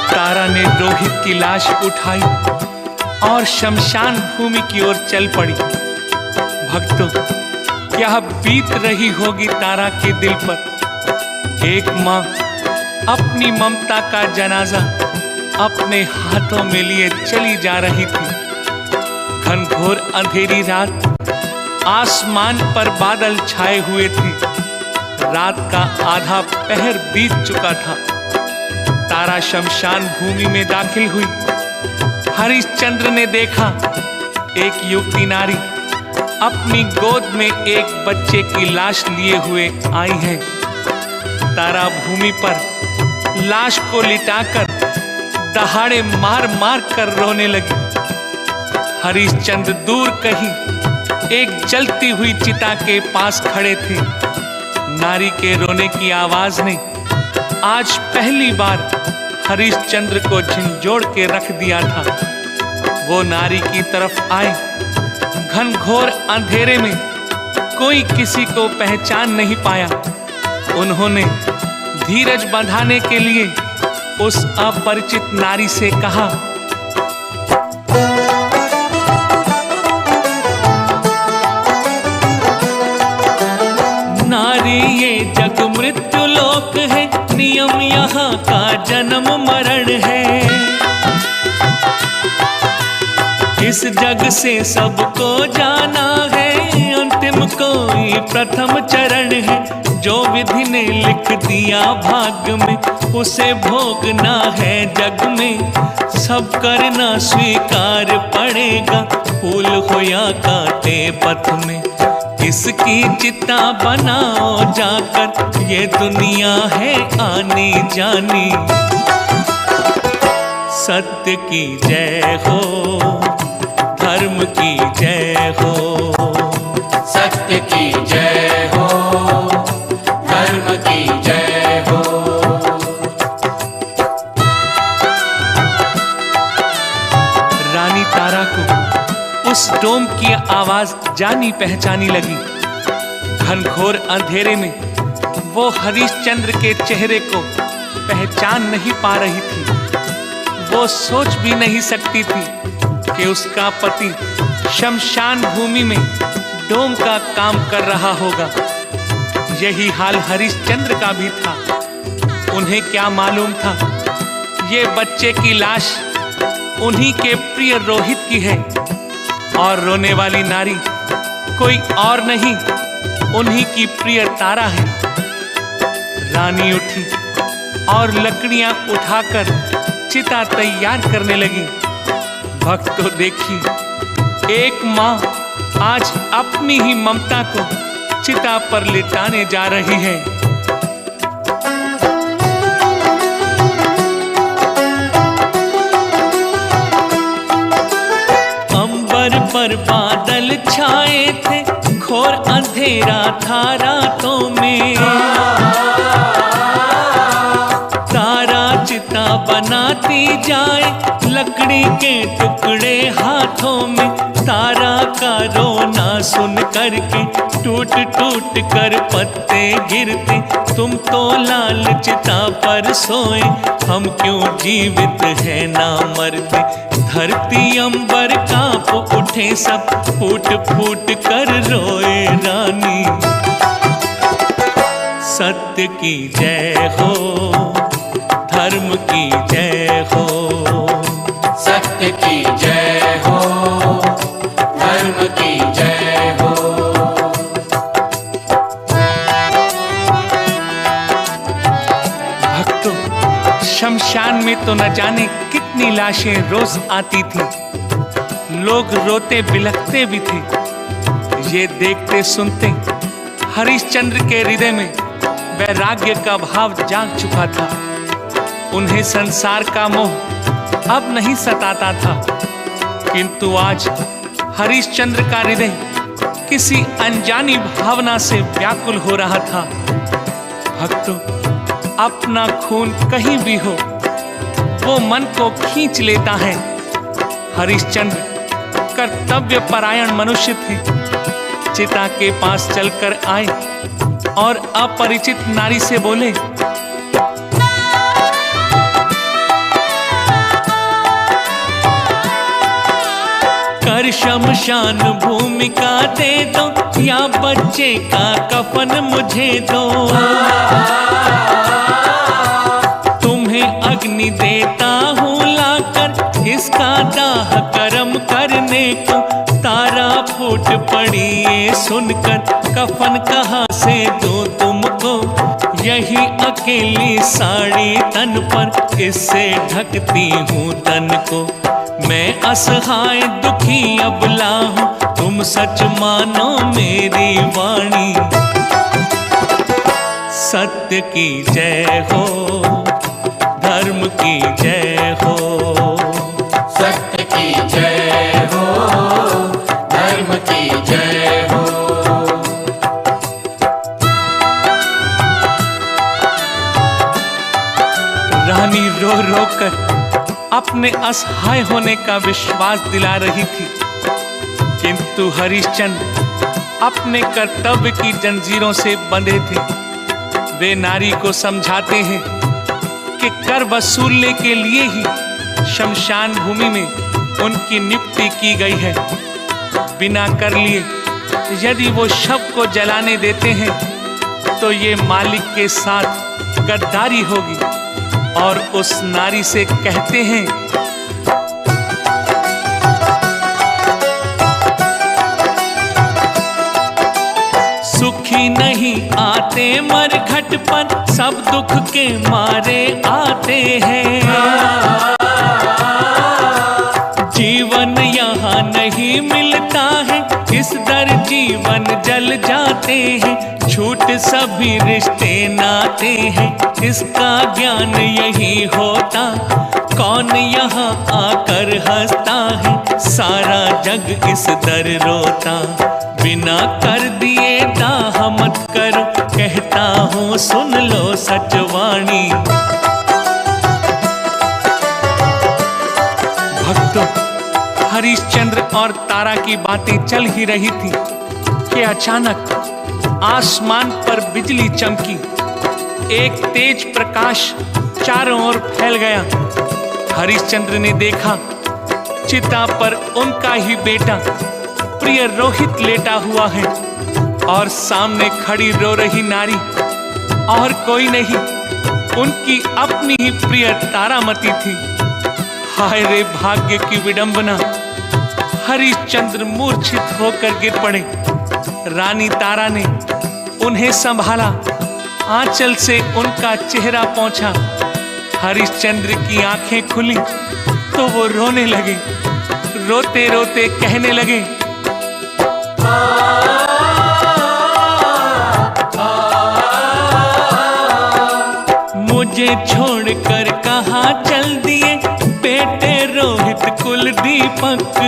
तारा ने रोहित की लाश उठाई और शमशान भूमि की ओर चल पड़ी। भक्तों, क्या बीत रही होगी तारा के दिल पर। एक माँ अपनी ममता का जनाजा अपने हाथों में लिए चली जा रही थी। घनघोर अंधेरी रात, आसमान पर बादल छाए हुए थे। रात का आधा पहर बीत चुका था। तारा शमशान भूमि में दाखिल हुई। हरिश्चंद्र ने देखा एक युवती नारी अपनी गोद में एक बच्चे की लाश लिए हुए आई है। तारा भूमि पर लाश को लिटाकर दहाड़े मार मार कर रोने लगी। हरिश्चंद्र दूर कहीं एक जलती हुई चिता के पास खड़े थे। नारी के रोने की आवाज ने आज पहली बार हरिश्चंद्र को झंझोड़ के रख दिया था। वो नारी की तरफ आए। घनघोर अंधेरे में कोई किसी को पहचान नहीं पाया। उन्होंने धीरज बंधाने के लिए उस अपरिचित नारी से कहा, नारी ये जग मृत्यु लोक है, नियम यहाँ का जन्म मरण है। इस जग से सबको जाना है, अंतिम कोई प्रथम चरण है। जो विधि ने लिख दिया भाग्य में, उसे भोगना है जग में। सब करना स्वीकार पड़ेगा, फूल हो या कांटे पथ में। इसकी चिता बनाओ जाकर, ये दुनिया है आनी जानी। सत्य की जय हो, धर्म की जय हो, सत्य की जय हो, धर्म की जय हो। रानी तारा को उस डोम की आवाज जानी पहचानी लगी। घनघोर अंधेरे में वो हरिश्चंद्र के चेहरे को पहचान नहीं पा रही थी। वो सोच भी नहीं सकती थी कि उसका पति शमशान भूमि में डोम का काम कर रहा होगा। यही हाल हरिश्चंद्र का भी था। उन्हें क्या मालूम था ये बच्चे की लाश उन्हीं के प्रिय रोहित की है और रोने वाली नारी कोई और नहीं, उन्हीं की प्रिय तारा है। रानी उठी और लकड़ियां उठाकर चिता तैयार करने लगी। भक्तों देखिए, एक माँ आज अपनी ही ममता को चिता पर लिटाने जा रही है। अंबर पर बादल छाए थे, घोर अंधेरा था रातों में। तारा चिता बनाती जाए, लकड़ी के टुकड़े हाथों में। तारा का रोना सुन करके टूट टूट कर पत्ते गिरते। तुम तो लाल चिता पर सोए, हम क्यों जीवित है ना मरते। धरती अंबर कांप उठे, सब फूट फूट कर रोए रानी। सत्य की जय हो, धर्म की जय हो। सत्य की जय हो, धर्म की जय हो। भक्तों, शमशान में तो न जाने कितनी लाशें रोज आती थी। लोग रोते बिलखते भी थे। ये देखते सुनते हरिश्चंद्र के हृदय में वैराग्य का भाव जाग चुका था। उन्हें संसार का मोह अब नहीं सताता था, किंतु आज हरिश्चंद्र का हृदय किसी अनजानी भावना से व्याकुल हो रहा था। भक्तों, अपना खून कहीं भी हो वो मन को खींच लेता है। हरिश्चंद्र कर्तव्य परायण मनुष्य थे। चिता के पास चलकर आए और अपरिचित नारी से बोले, कर शमशान भूमिका दे दो, या बच्चे का कफन मुझे दो। तुम्हें अग्नि देता हूँ लाकर, इसका दाह कर्म करने को। तारा फूट पड़ी ये सुनकर, कफन कहाँ से दो तुमको। यही अकेली साड़ी तन पर, इससे ढकती हूँ तन को। मैं असहाय दुखी अबला हूँ, तुम सच मानो मेरी वाणी। सत्य की जय हो, धर्म की जय हो। सत्य की जय हो, धर्म की जय हो। रानी रो रो कर अपने असहाय होने का विश्वास दिला रही थी, किंतु हरिश्चंद्र अपने कर्तव्य की जंजीरों से बंधे थे। वे नारी को समझाते हैं कि कर वसूलने के लिए ही शमशान भूमि में उनकी नियुक्ति की गई है। बिना कर लिए यदि वो शव को जलाने देते हैं तो ये मालिक के साथ गद्दारी होगी। और उस नारी से कहते हैं, सुखी नहीं आते मरघट पर, सब दुख के मारे आते हैं। जीवन यहाँ नहीं मिलता है, इस दर जीवन जल जाते हैं। झूठ सभी रिश्ते नाते हैं, इसका ज्ञान यही होता। कौन यहाँ आकर हंसता है, सारा जग इस दर रोता। बिना कर दिए दाह मत करो, कहता हूँ सुन लो सचवाणी। भक्तों, हरिश्चंद्र और तारा की बातें चल ही रही थी कि अचानक आसमान पर बिजली चमकी। एक तेज प्रकाश चारों ओर फैल गया। हरिश्चंद्र ने देखा चिता पर उनका ही बेटा प्रिय रोहित लेटा हुआ है और सामने खड़ी रो रही नारी और कोई नहीं, उनकी अपनी ही प्रिय तारामती थी। हाय रे भाग्य की विडंबना! हरिश्चंद्र मूर्छित होकर गिर पड़े। रानी तारा ने उन्हें संभाला, आंचल से उनका चेहरा पोंछा। हरिश्चंद्र की आंखें खुली तो वो रोने लगे। रोते रोते कहने लगे, मुझे छोड़कर कहाँ चल दिए बेटे रोहित कुल दीपक।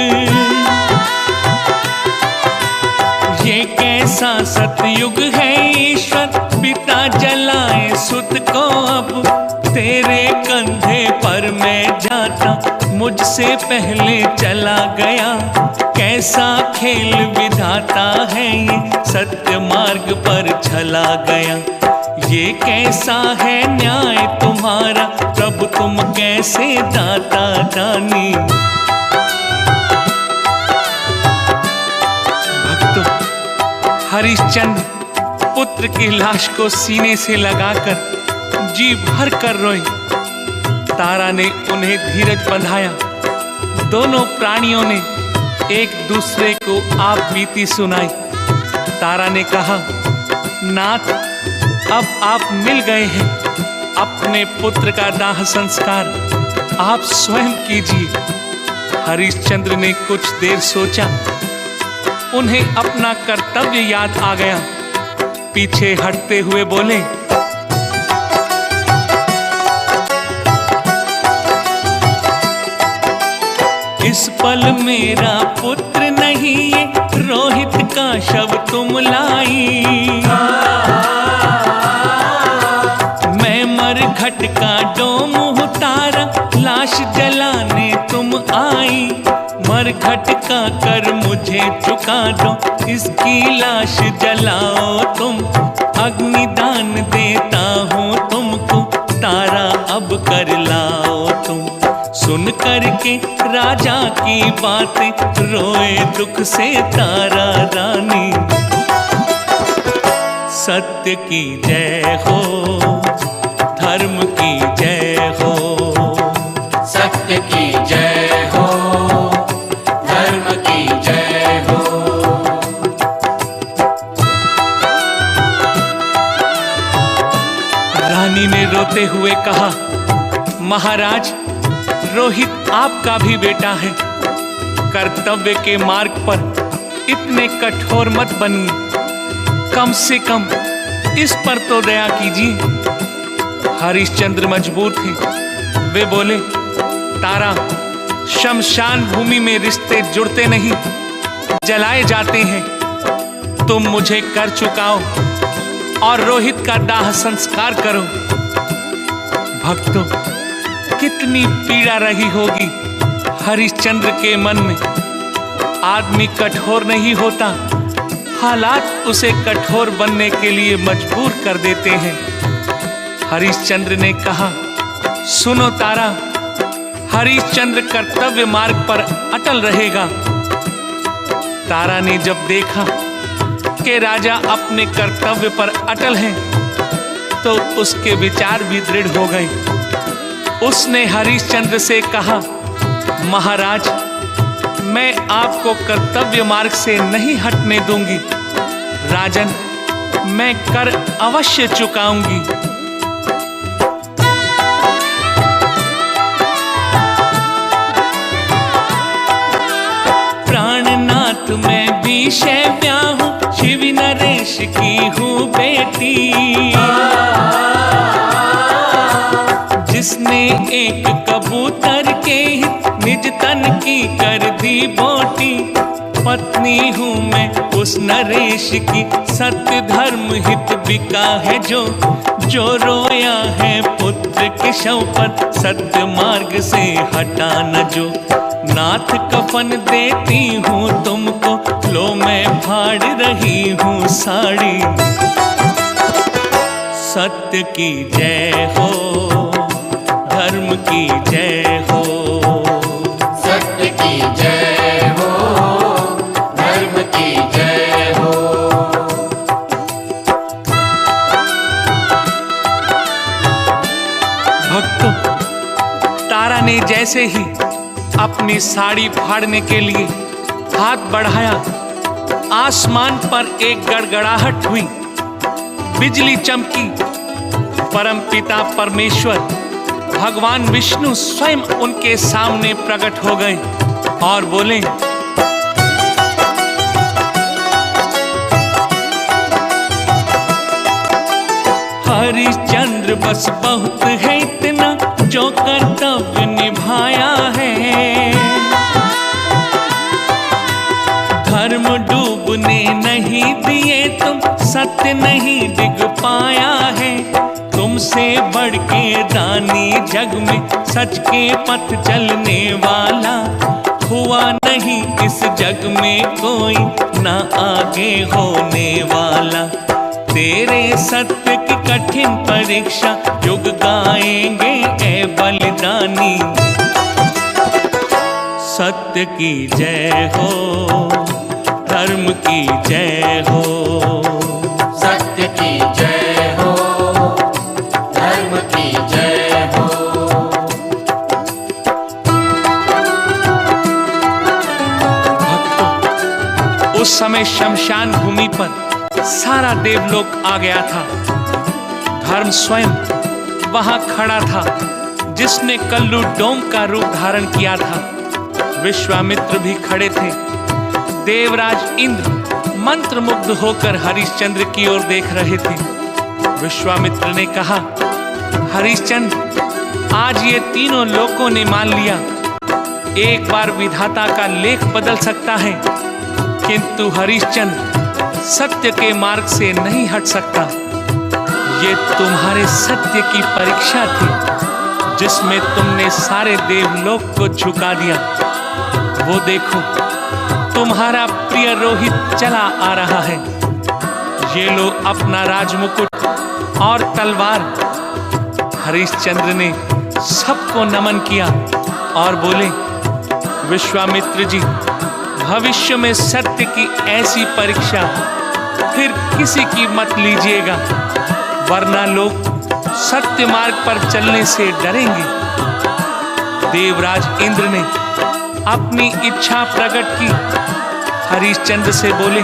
ये कैसा सतयुग है ईश्वर, पिता जलाए सुत को अब। तेरे कंधे पर मैं जाता, मुझसे पहले चला गया। कैसा खेल विधाता है ये, सत्य मार्ग पर चला गया। ये कैसा है न्याय तुम्हारा, प्रभु तुम कैसे दाता दानी। भक्तों, हरिश्चंद्र पुत्र की लाश को सीने से लगाकर जी भर कर रोए। तारा ने उन्हें धीरज बंधाया। दोनों प्राणियों ने एक दूसरे को आप बीती सुनाई। तारा ने कहा, नाथ, अब आप मिल गए हैं, अपने पुत्र का दाह संस्कार आप स्वयं कीजिए। हरिश्चंद्र ने कुछ देर सोचा। उन्हें अपना कर्तव्य याद आ गया। पीछे हटते हुए बोले, इस पल मेरा पुत्र नहीं है, रोहित का शव तुम लाई। मैं मरघट का डोम उतारा, लाश जलाने तुम आई। मरघट का कर मुझे चुका दो, इसकी लाश जलाओ तुम। अग्निदान देता हूँ तुमको, तारा अब कर लाओ तुम। सुन करके राजा की बातें रोए दुख से तारा रानी। सत्य की जय हो, धर्म की जय हो। सत्य की जय हो, धर्म की जय हो। रानी ने रोते हुए कहा, महाराज, रोहित आपका भी बेटा है। कर्तव्य के मार्ग पर इतने कठोर मत बनिए। कम से कम इस पर तो दया कीजिए। हरिश्चंद्र मजबूर थे। वे बोले, तारा, शमशान भूमि में रिश्ते जुड़ते नहीं, जलाए जाते हैं। तुम मुझे कर चुकाओ और रोहित का दाह संस्कार करो। भक्तों, कितनी पीड़ा रही होगी हरिश्चंद्र के मन में। आदमी कठोर नहीं होता, हालात उसे कठोर बनने के लिए मजबूर कर देते हैं। हरिश्चंद्र ने कहा, सुनो तारा, हरिश्चंद्र कर्तव्य मार्ग पर अटल रहेगा। तारा ने जब देखा कि राजा अपने कर्तव्य पर अटल हैं, तो उसके विचार भी दृढ़ हो गए। उसने हरिश्चंद्र से कहा, महाराज, मैं आपको कर्तव्य मार्ग से नहीं हटने दूंगी। राजन, मैं कर अवश्य चुकाऊंगी। प्राणनाथ मैं भी शैव्या हूँ, शिव नरेश की हूँ बेटी। जिसने एक कबूतर के निज तन की कर दी बोटी। पत्नी हूँ मैं उस नरेश की, सत्य धर्म हित बिका है जो रोया है पुत्र के शव पर, सत्य मार्ग से हटा न जो। नाथ कफन देती हूँ तुमको, लो मैं फाड़ रही हूँ साड़ी। सत्य की जय हो, धर्म की जय हो। सत्य की जय हो, धर्म जैसे ही अपनी साड़ी फाड़ने के लिए हाथ बढ़ाया, आसमान पर एक गड़गड़ाहट हुई, बिजली चमकी। परमपिता परमेश्वर भगवान विष्णु स्वयं उनके सामने प्रकट हो गए और बोले, हरिश्चंद्र बस बहुत है इतना जो कर्तव्य निभाया है, धर्म डूबने नहीं दिए तुम, सत्य नहीं डिग पाया है। तुमसे बढ़ के दानी जग में सच के पथ चलने वाला, हुआ नहीं इस जग में कोई ना आगे होने वाला। तेरे सत्य की कठिन परीक्षा युग गाएंगे ए बलिदानी। सत्य की जय हो, धर्म की जय हो, सत्य की जय हो, धर्म की जय हो। भक्तों, उस समय शमशान भूमि पर सारा देवलोक आ गया था। धर्म स्वयं वहां खड़ा था, जिसने कल्लू डोम का रूप धारण किया था। विश्वामित्र भी खड़े थे। देवराज इंद्र मंत्रमुग्ध होकर हरिश्चंद्र की ओर देख रहे थे। विश्वामित्र ने कहा, हरिश्चंद्र, आज ये तीनों लोकों ने मान लिया, एक बार विधाता का लेख बदल सकता है, किंतु हरिश्चंद्र सत्य के मार्ग से नहीं हट सकता। ये तुम्हारे सत्य की परीक्षा थी, जिसमें तुमने सारे देवलोक को झुका दिया। वो देखो, तुम्हारा प्रिय रोहित चला आ रहा है। ये लो अपना राजमुकुट और तलवार। हरिश्चंद्र ने सबको नमन किया और बोले, विश्वामित्र जी, भविष्य में सत्य की ऐसी परीक्षा फिर किसी की मत लीजिएगा, वरना लोग सत्य मार्ग पर चलने से डरेंगे। देवराज इंद्र ने अपनी इच्छा प्रकट की। हरिश्चंद्र से बोले,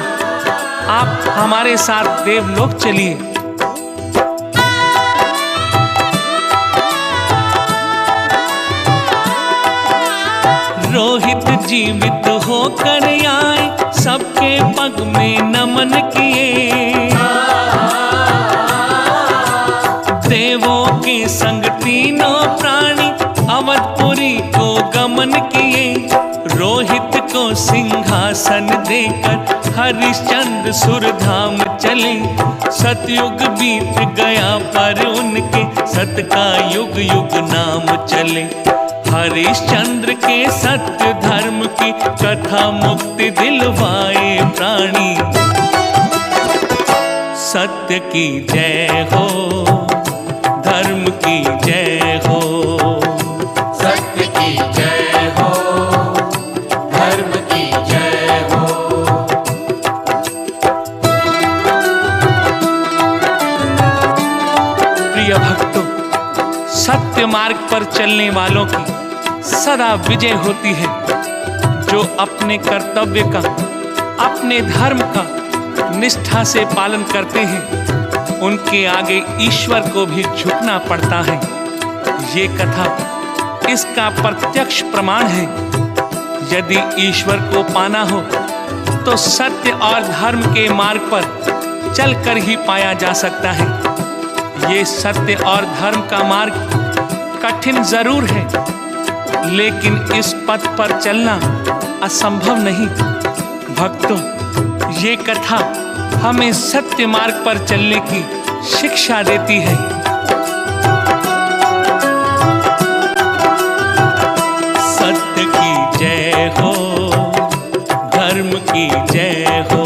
आप हमारे साथ देवलोक चलिए। रोहित जीवित होकर आए, सबके पग में नमन किए। देवों के संग तीनों प्राणी अवधपुरी को गमन किए। रोहित को सिंहासन देकर हरिश्चंद्र सुरधाम चले। सतयुग बीत गया पर उनके सत का युग युग नाम चले। हरिश्चंद्र के सत्य धर्म की कथा मुक्ति दिलवाए प्राणी। सत्य की जय हो, धर्म की जय हो, सत्य की जय हो, धर्म की जय हो। प्रिय भक्तों, सत्य मार्ग पर चलने वालों की सदा विजय होती है। जो अपने कर्तव्य का, अपने धर्म का निष्ठा से पालन करते हैं, उनके आगे ईश्वर को भी झुकना पड़ता है। ये कथा इसका प्रत्यक्ष प्रमाण है। यदि ईश्वर को पाना हो तो सत्य और धर्म के मार्ग पर चलकर ही पाया जा सकता है। ये सत्य और धर्म का मार्ग कठिन जरूर है, लेकिन इस पथ पर चलना असंभव नहीं। भक्तों, ये कथा हमें सत्य मार्ग पर चलने की शिक्षा देती है। सत्य की जय हो, धर्म की जय हो।